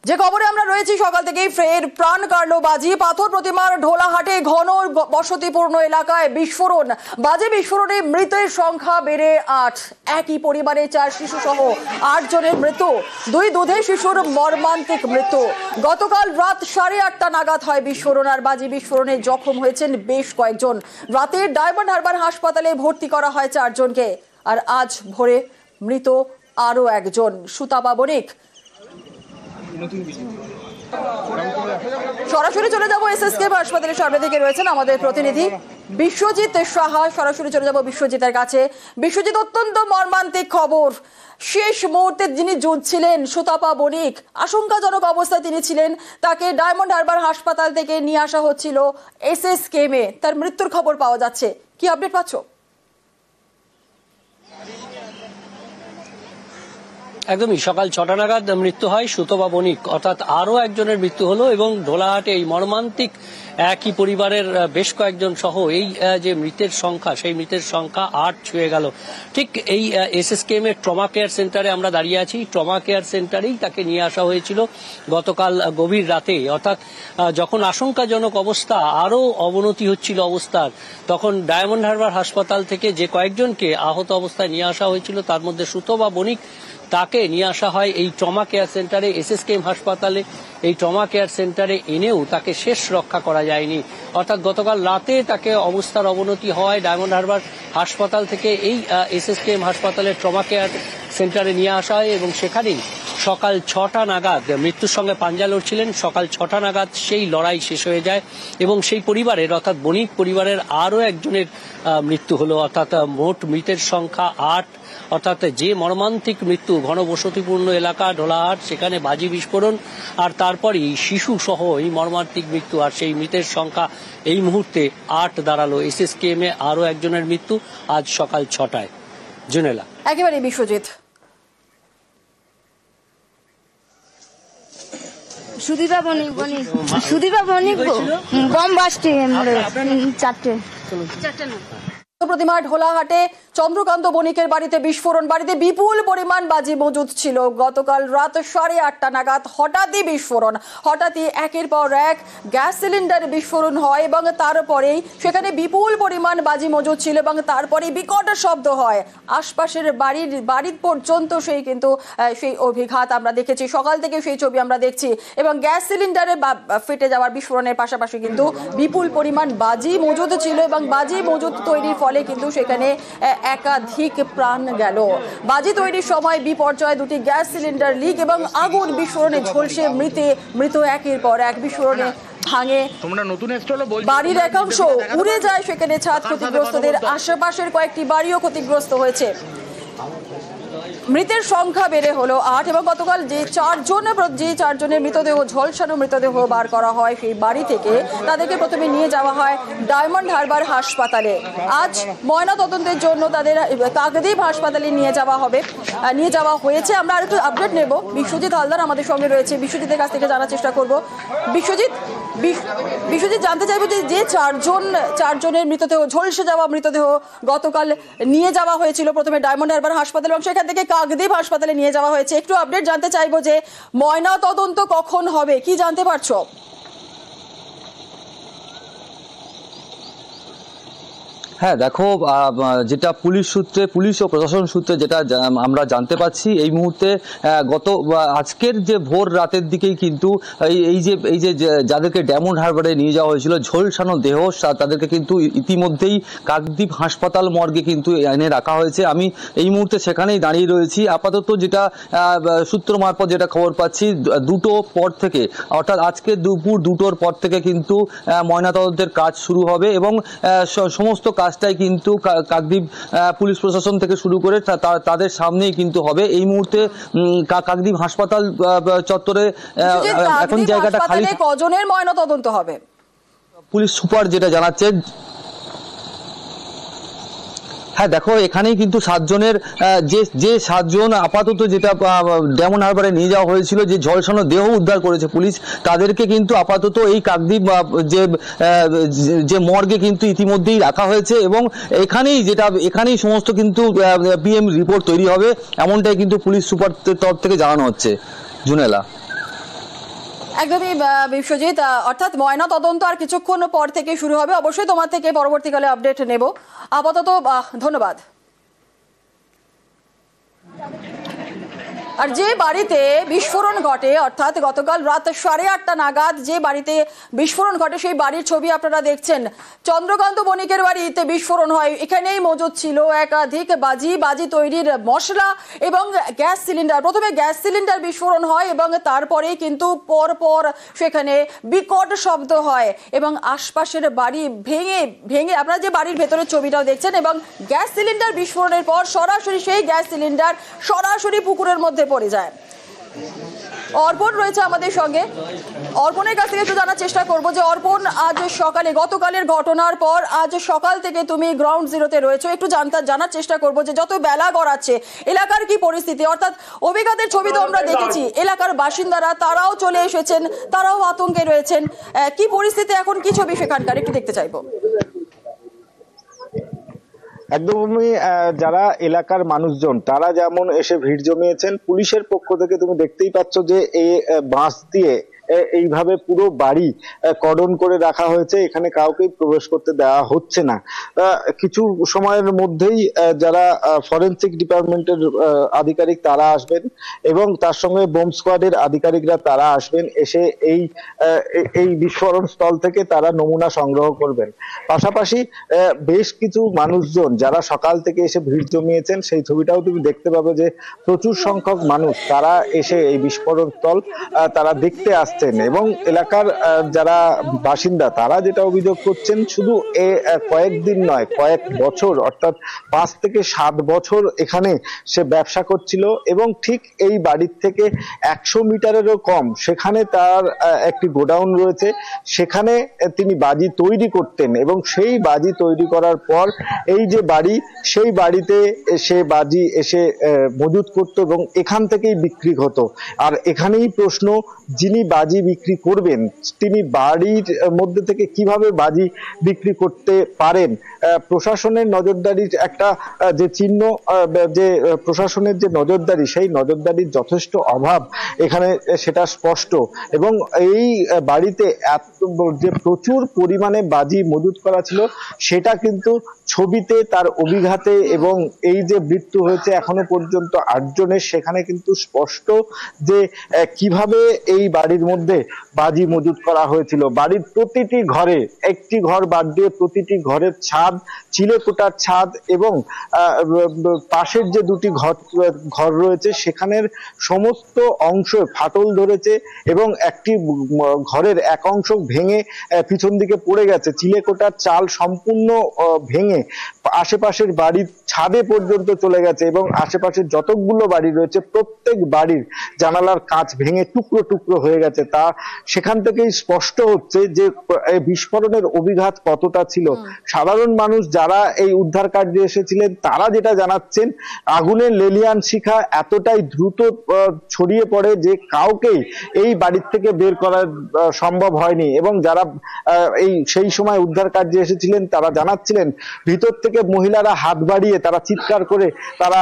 যে খবরে আমরা রয়েছি সকাল থেকেই ফের প্রাণ কাড়ল বাজি। পাথর প্রতিমার ঢোলাহাটে ঘন বসতিপূর্ণ এলাকায় বিস্ফোরণ। বাজে বিস্ফোরণে মৃতের সংখ্যা বেড়ে ৮। একই পরিবারে ৪ শিশু সহ ৮ জনের মৃত্যু। ২ দুধের শিশুর মর্মান্তিক মৃত্যু। গতকাল রাত 8:30 নাগাদ হয় বিস্ফোরণ। আর বাজি বিস্ফোরণে জখম হয়েছেন বেশ কয়েকজন। রাতে ডায়মন্ড হারবার হাসপাতালে ভর্তি করা হয় 4 জনকে। আর আজ ভোরে মৃত আরো একজন, সুতাপা বণিক। সরাসরি চলে যাব এসএসকে হাসপাতালের সামনে থেকে রয়েছেন আমাদের প্রতিনিধি বিশ্বজিৎ সাহা। সরাসরি চলে যাব বিশ্বজিতের কাছে। বিশ্বজিৎ, অত্যন্ত মর্মান্তিক খবর। শেষ মুহূর্তে যিনি যুদ্ধছিলেন সুতাপা বণিক, আশঙ্কাজনক অবস্থায় তিনি ছিলেন। তাকে ডায়মন্ড হারবার হাসপাতাল থেকে নিয়ে আসা হচ্ছিল এসএসকেএমে। তার মৃত্যুর খবর পাওয়া যাচ্ছে, কি আপডেট পাচ্ছ? একদমই সকাল 6টা নাগাদ মৃত্যু হয় সুতপা বণিক, অর্থাৎ আরো একজনের মৃত্যু হলো। এবং ঢোলাহাটে এই মর্মান্তিক একই পরিবারের বেশ কয়েকজন সহ এই যে মৃতের সংখ্যা, সেই মৃতের সংখ্যা ৮ ছুঁয়ে গেল। ঠিক এই এসএসকেএম এর ট্রমা কেয়ার সেন্টারে আমরা দাঁড়িয়ে আছি। ট্রমা কেয়ার সেন্টারেই তাকে নিয়ে আসা হয়েছিল গতকাল গভীর রাতে। অর্থাৎ যখন আশঙ্কাজনক অবস্থা, আরো অবনতি হচ্ছিল অবস্থার, তখন ডায়মন্ড হারবার হাসপাতাল থেকে যে কয়েকজনকে আহত অবস্থায় নিয়ে আসা হয়েছিল তার মধ্যে সুতপা বণিক, তাকে নিয়ে আসা হয় এই ট্রমা কেয়ার সেন্টারে, এসএসকেএম হাসপাতালে। এই ট্রমা কেয়ার সেন্টারে এনেও তাকে শেষ রক্ষা করা যায়নি। অর্থাৎ গতকাল রাতে তাকে অবস্থার অবনতি হয় ডায়মন্ড হারবার হাসপাতাল থেকে এই এসএসকেএম হাসপাতালের ট্রমা কেয়ার সেন্টারে নিয়ে আসা হয় এবং সেখানেই সকাল 6টা নাগাদ মৃত্যুর সঙ্গে পাঞ্জা লড়ছিলেন। সকাল 6টা নাগাদ সেই লড়াই শেষ হয়ে যায় এবং সেই পরিবারের, অর্থাৎ বণিক পরিবারের আরো একজনের মৃত্যু হলো। অর্থাৎ মোট মৃতের সংখ্যা ৮। অর্থাৎ যে মর্মান্তিক মৃত্যু, ঘনবসতিপূর্ণ এলাকা ঢোলাহাট, সেখানে বাজি বিস্ফোরণ, আর তারপরই শিশু সহ এই মর্মান্তিক মৃত্যু। আর সেই মৃতের সংখ্যা এই মুহূর্তে ৮ দাঁড়ালো। এসএসকেএম এ আরো একজনের মৃত্যু আজ সকাল 6টায়। জুনেলা। একেবারে বিশ্বজিৎ। সুদীপা বণিক বম বাস্টি 4টে না। প্রতিমা ঢোলাহাটে চন্দ্রকান্ত বণিকের বাড়িতে বিস্ফোরণ। বাড়িতে বিপুল পরিমাণ বাজি মজুদ ছিল। গতকাল রাত 8:30 নাগাদ হঠাৎই বিস্ফোরণ। হঠাৎই একের পর এক গ্যাস সিলিন্ডার বিস্ফোরণ হয় এবং তারপরেই সেখানে বিপুল পরিমাণ বাজি মজুদ ছিল এবং তারপরে বিকট শব্দ হয়। আশপাশের বাড়ির পর্যন্ত সেই অভিঘাত আমরা দেখেছি। সকাল থেকে সেই ছবি আমরা দেখছি এবং গ্যাস সিলিন্ডারে ফেটে যাওয়ার বিস্ফোরণের পাশাপাশি কিন্তু বিপুল পরিমাণ বাজি মজুদ ছিল এবং বাজি মজুদ তৈরির ফলে কিন্তু সেখানে একাধিক প্রাণ গেল। বাজি তৈরির সময় বিপর্যয়, 2টি গ্যাস সিলিন্ডার লিক এবং আগুন বিস্ফোরণে ঝলসে মৃত একের পর এক। বিস্ফোরণে ভাঙে বাড়ির একাংশ, উড়ে যায় সেখানে ছাদ। ক্ষতিগ্রস্তদের আশেপাশের কয়েকটি বাড়িও ক্ষতিগ্রস্ত হয়েছে। মৃতের সংখ্যা বেড়ে হলো ৮ এবং গতকাল যে 4 জনের মৃতদেহ, ঝলসানো মৃতদেহ বার করা হয় সেই বাড়ি থেকে, তাদেরকে প্রথমে নিয়ে যাওয়া হয় ডায়মন্ড হারবার হাসপাতালে। আজ ময়না তদন্তের জন্য তাদের কাকদ্বীপ হাসপাতালে নিয়ে যাওয়া হয়েছে। আমরা আরেকটু আপডেট নেব। বিশ্বজিৎ হালদার আমাদের সঙ্গে রয়েছে, বিশ্বজিতের কাছ থেকে জানার চেষ্টা করব। বিশ্বজিৎ, জানতে চাইবো যে 4 জনের মৃতদেহ, ঝলসে যাওয়া মৃতদেহ গতকাল নিয়ে যাওয়া হয়েছিল প্রথমে ডায়মন্ড হারবার হাসপাতাল এবং সেখান থেকে কাকদ্বীপ হাসপাতালে নিয়ে যাওয়া হয়েছে। একটু আপডেট জানতে চাইবো যে ময়না তদন্ত কখন হবে, কি জানতে পারছো? হ্যাঁ দেখো, যেটা পুলিশ ও প্রশাসন সূত্রে যেটা আমরা জানতে পাচ্ছি, এই মুহূর্তে আজকের যে ভোর রাতের দিকেই কিন্তু এই যে যাদেরকে ডায়মন্ড হারবারে নিয়ে যাওয়া হয়েছিল ঝলসানো দেহ, তাদেরকে কিন্তু ইতিমধ্যেই কাকদ্বীপ হাসপাতাল মর্গে কিন্তু এনে রাখা হয়েছে। আমি এই মুহূর্তে সেখানেই দাঁড়িয়ে রয়েছি। আপাতত যেটা সূত্র মারফত যেটা খবর পাচ্ছি, 2টো পর থেকে, অর্থাৎ আজকে দুপুর 2টোর পর থেকে কিন্তু ময়নাতদন্তের কাজ শুরু হবে এবং সমস্ত কাজটাই কিন্তু কাকদ্বীপ পুলিশ প্রশাসন থেকে শুরু করে তাদের সামনেই কিন্তু হবে। এই মুহূর্তে কাকদ্বীপ হাসপাতাল চত্বরে এখন জায়গাটা খালি। কজনের ময়নাতদন্ত হবে? পুলিশ সুপার যেটা জানাচ্ছেন, হ্যাঁ দেখো, এখানেই কিন্তু 7 জনের যে 7 জন আপাতত যেটা ডায়মন্ড হারবারে নিয়ে যাওয়া হয়েছিল, যে ঝলসানো দেহ উদ্ধার করেছে পুলিশ, তাদেরকে কিন্তু আপাতত এই কাকদ্বীপ যে মর্গে কিন্তু ইতিমধ্যেই রাখা হয়েছে এবং এখানেই সমস্ত কিন্তু পিএম রিপোর্ট তৈরি হবে, এমনটাই কিন্তু পুলিশ সুপার তরফ থেকে জানানো হচ্ছে। জুনেলা। একদমই বিশ্বজিৎ, অর্থাৎ ময়না তদন্ত আর কিছুক্ষণ পর থেকে শুরু হবে। অবশ্যই তোমার থেকে পরবর্তীকালে আপডেট নেব। আপাতত ধন্যবাদ। আর যে বাড়িতে বিস্ফোরণ ঘটে, অর্থাৎ গতকাল রাত 8:30 নাগাদ যে বাড়িতে বিস্ফোরণ ঘটে, সেই বাড়ির ছবি আপনারা দেখছেন। চন্দ্রকান্ত বণিকের বাড়িতে বিস্ফোরণ হয়। এখানেই মজুদ ছিল একাধিক বাজি তৈরির মশলা এবং গ্যাস সিলিন্ডার। প্রথমে গ্যাস সিলিন্ডার বিস্ফোরণ হয় এবং তারপরেই কিন্তু পরপর সেখানে বিকট শব্দ হয় এবং আশপাশের বাড়ি ভেঙে আপনারা যে বাড়ির ভেতরের ছবিটাও দেখছেন, এবং গ্যাস সিলিন্ডার বিস্ফোরণের পর সরাসরি সেই গ্যাস সিলিন্ডার সরাসরি পুকুরের মধ্যে পড়ে যায়। অর্পণ রয়েছে আমাদের সঙ্গে। অর্পণের কাছ থেকে একটু জানার চেষ্টা করবো যে অর্পণ, আজ সকালে গতকালের ঘটনার পর আজ সকাল থেকে তুমি গ্রাউন্ড জিরোতে রয়েছো, একটু জানার চেষ্টা করবো যে যত বেলা গড়াচ্ছে এলাকার কি পরিস্থিতি। অর্থাৎ অভিজ্ঞতার ছবি তো আমরা দেখেছি, এলাকার বাসিন্দারা তারাও চলে এসেছেন, তারাও আতঙ্কে রয়েছেন। কি পরিস্থিতি এখন, কি ছবি সেখানকার একটু দেখতে চাইবো। একদমই যারা এলাকার মানুষজন তারা যেমন এসে ভিড় জমিয়েছেন, পুলিশের পক্ষ থেকে তুমি দেখতেই পাচ্ছ যে এই বাঁশ দিয়ে এইভাবে পুরো বাড়ি কর্ডন করে রাখা হয়েছে। এখানে কাউকেই প্রবেশ করতে দেওয়া হচ্ছে না। কিছু সময়ের মধ্যেই যারা ফরেনসিক ডিপার্টমেন্টের আধিকারিক তারা আসবেন এবং তার সঙ্গে বোম স্কোয়াডের আধিকারিকরা তারা আসবেন, এসে এই বিস্ফোরণ স্থল থেকে তারা নমুনা সংগ্রহ করবেন। পাশাপাশি বেশ কিছু মানুষজন যারা সকাল থেকে এসে ভিড় জমিয়েছেন, সেই ছবিটাও তুমি দেখতে পাবে যে প্রচুর সংখ্যক মানুষ তারা এসে এই বিস্ফোরণ স্থল তারা দেখতে আসছেন। এবং এলাকার যারা বাসিন্দা তারা যেটা অভিযোগ করছেন, শুধু কয়েকদিন নয়, কয়েক বছর, অর্থাৎ 5 থেকে 7 বছর এখানে সে ব্যবসা করছিল এবং ঠিক এই বাড়ির থেকে 100 মিটারেরও কম সেখানে তার একটি গোডাউন রয়েছে। সেখানে তিনি বাজি তৈরি করতেন এবং সেই বাজি তৈরি করার পর এই যে বাড়ি, সেই বাড়িতে সে বাজি এসে মজুত করত এবং এখান থেকেই বিক্রি হতো। আর এখানেই প্রশ্ন, যিনি বাজি বিক্রি করবেন তিনি বাড়ির মধ্যে থেকে কিভাবে বাজি বিক্রি করতে পারেন। প্রশাসনের নজরদারির একটা যে চিহ্ন, যে প্রশাসনের যে নজরদারি, সেই নজরদারির যথেষ্ট অভাব এখানে, সেটা স্পষ্ট। এবং এই বাড়িতে যে প্রচুর পরিমাণে বাজি মজুত করা ছিল সেটা কিন্তু ছবিতে তার অভিঘাতে, এবং এই যে মৃত্যু হয়েছে এখনো পর্যন্ত 8 জনের, সেখানে কিন্তু স্পষ্ট যে কিভাবে এই বাড়ির মধ্যে বাজি মজুত করা হয়েছিল। বাড়ির প্রতিটি ঘরে, একটি ঘর বাদ দিয়ে প্রতিটি ঘরের ছাদ, চিলেকোটার ছাদ এবং পাশের যে দুটি ঘর রয়েছে সেখানের সমস্ত অংশ ফাটল ধরেছে এবং একটি ঘরের এক অংশ ভেঙে পিছন দিকে পড়ে গেছে। চিলেকোটার চাল সম্পূর্ণ ভেঙে আশেপাশের বাড়ির ছাদে পর্যন্ত চলে গেছে এবং আশেপাশের যতগুলো বাড়ি রয়েছে প্রত্যেক বাড়ির জানালার কাঁচ ভেঙে টুকরো টুকরো হয়ে গেছে। তা সেখান থেকেই স্পষ্ট হচ্ছে যে বিস্ফোরণের অভিঘাত কতটা ছিল। সাধারণ মানুষ যারা এই উদ্ধার কার্যে এসেছিলেন তারা যেটা জানাচ্ছেন, আগুনের লেলিয়ান শিখা এতটাই দ্রুত ছড়িয়ে পড়ে যে কাউকেই এই বাড়ির থেকে বের করা সম্ভব হয়নি। এবং যারা সেই সময় উদ্ধার কার্যে এসেছিলেন তারা জানাচ্ছিলেন ভিতর থেকে মহিলারা হাত বাড়িয়ে তারা চিৎকার করে তারা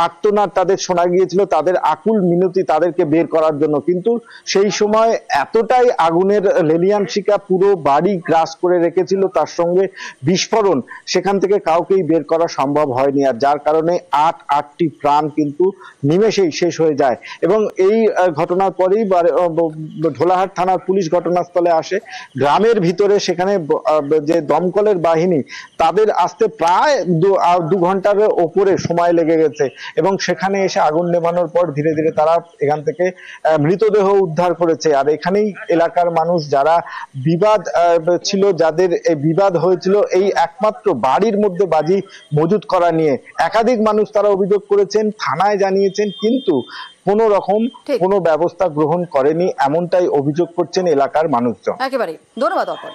আর্তনাদ তাদের শোনা গিয়েছিল, তাদের আকুল মিনতি তাদেরকে বের করার জন্য। কিন্তু সেই সময় এতটাই আগুনের লেলিয়ান শিখা পুরো বাড়ি গ্রাস করে রেখেছিল, তার সঙ্গে বিস্ফোরণ, সেখান থেকে কাউকেই বের করা সম্ভব হয়নি। আর যার কারণে 8টি প্রাণ কিন্তু নিমেষেই শেষ হয়ে যায়। এবং এই ঘটনার পরেই ঢোলাহাট থানার পুলিশ ঘটনাস্থলে আসে। গ্রামের ভিতরে সেখানে যে দমকলের বাহিনী, তাদের আসতে প্রায় 2 ঘন্টার ওপরে সময় লেগে গেছে এবং সেখানে এসে আগুন নেভানোর পর ধীরে ধীরে তারা এখান থেকে মৃতদেহ উদ্ধার করেছে। আর এখানেই এলাকার মানুষ যারা বিবাদ ছিল, যাদের বিবাদ হয়েছিল এই একমাত্র বাড়ির মধ্যে বাজি মজুত করা নিয়ে, একাধিক মানুষ তারা অভিযোগ করেছেন, থানায় জানিয়েছেন, কিন্তু কোনো রকম কোনো ব্যবস্থা গ্রহণ করেনি, এমনটাই অভিযোগ করছেন এলাকার মানুষজন। একেবারে ধন্যবাদ অর্পণ।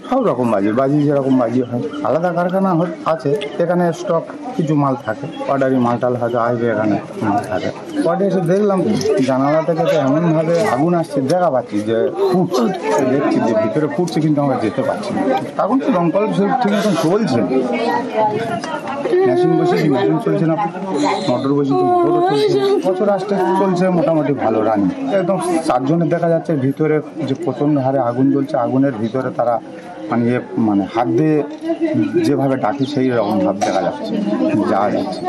সব রকম বাজি যেরকম বাজি হয়, আলাদা কারখানা আছে, এখানে স্টক কিছু মাল থাকে, অর্ডারি মালটাল হয়তো আসবে, এখানে মাল থাকে। পরে এসে দেখলাম জানালা থেকে তো এমনভাবে আগুন আসছে, দেখা পাচ্ছি যে ফুটছে, দেখছি যে ভিতরে ফুটছে, কিন্তু আমরা যেতে পারছি না। এখন তো দমকল ঠিক মতন চলছে, মেশিন চলছে না, মোটর বসেছি, মোটরও চলছে, বছর আসতে চলছে মোটামুটি ভালো রানিং। একদম 4 জনের দেখা যাচ্ছে ভিতরে যে প্রচণ্ড হারে আগুন জ্বলছে, আগুনের ভিতরে তারা মানে হাত দিয়ে যেভাবে ডাকি সেই রকম ভাব দেখা যাচ্ছে, যাওয়া যাচ্ছে।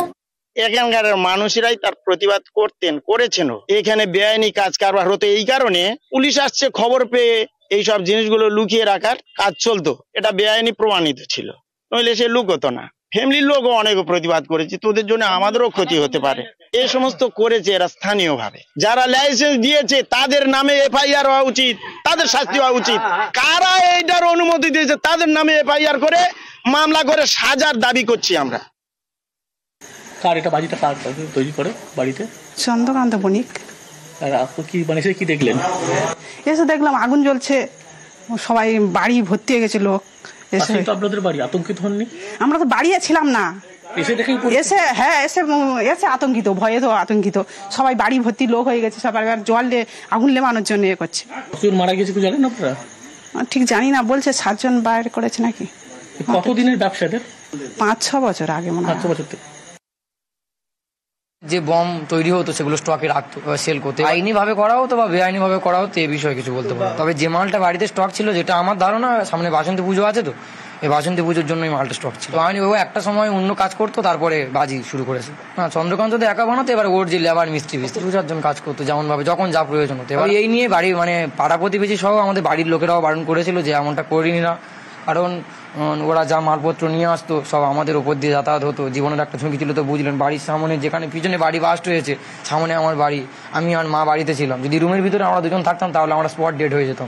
এখানকার মানুষেরাই তার প্রতিবাদ করেছেন। এখানে বেআইনি কাজ কারবার হতো, এই কারণে পুলিশ আসছে খবর পেয়ে এইসব জিনিসগুলো লুকিয়ে রাখার কাজ চলতো, এটা বেআইনি প্রমাণিত ছিল, নইলে সে লুকোতো না। ফ্যামিলির লোকও অনেক প্রতিবাদ করেছে, তোদের জন্য আমাদেরও ক্ষতি হতে পারে, এই সমস্ত করেছে এরা স্থানীয় ভাবে। যারা লাইসেন্স দিয়েছে তাদের নামে এফআইআর হওয়া উচিত, তাদের শাস্তি হওয়া উচিত। কারা এইটার অনুমতি দিয়েছে তাদের নামে এফআইআর করে মামলা করে সাজার দাবি করছি আমরা। কার এটা বাজিটা কার তৈরি করে বাড়িতে? চন্দ্রকান্ত বণিক। আর আপনি কি মানে কি দেখলেন? এসে দেখলাম আগুন জ্বলছে, সবাই বাড়ি ভর্তি হয়ে গেছে লোক। এসে আপনাদের বাড়ি আতঙ্কিত হননি? আমরা তো বাড়ি ছিলাম না, এসে আতঙ্কিত, ভয়ে তো আতঙ্কিত, সবাই বাড়ি ভর্তি লোক হয়ে গেছে, সবাই জল আগুন লেবানোর জন্য এ করছে। মারা গেছে কি জানেন আপনারা? ঠিক জানি না, বলছে 7 জন বাইর করেছে নাকি। কতদিনের ব্যবসাদের? 5-6 বছর আগে মনে হয়। 5 বছর থেকে যে বম তৈরি হতো সেগুলো স্টকে রাখতো, সেল করতে। আইনি ভাবে করা হতো বা বেআইনি ভাবে করা হতো, এই বিষয়ে কিছু বলতে পারবো। তবে যে মালটা বাড়িতে স্টক ছিল, যেটা আমার ধারণা, সামনে বাসন্তী পুজো আছে, তো এই বাসন্তী পুজোর জন্যই মালটা স্টক ছিল। তো আইনি একটা সময় অন্য কাজ করতো, তারপরে বাজি শুরু করেছে। না, চন্দ্রকান্ত তো একা বানাতো, এবার ওর যে লেবার মিস্ত্রি 2-4 কাজ করতো, যেমন ভাবে যখন যা প্রয়োজন হতো। এবার এই নিয়ে বাড়ির মানে পাড়া প্রতিবেশী সহ আমাদের বাড়ির লোকেরাও বারণ করেছিল যে এমনটা করিনি না, কারণ ওরা যা মালপত্র নিয়ে আসতো সব আমাদের ওপর দিয়ে যাতায়াত হতো, জীবনের একটা ঝুঁকি ছিল। তো বুঝলেন, বাড়ির সামনে যেখানে পিছনে বাড়ি বাস্ট হয়েছে, সামনে আমার বাড়ি, আমি আর মা বাড়িতে ছিলাম। যদি রুমের ভিতরে আমরা 2জন থাকতাম তাহলে আমরা স্পট ডেড হয়ে যেতাম।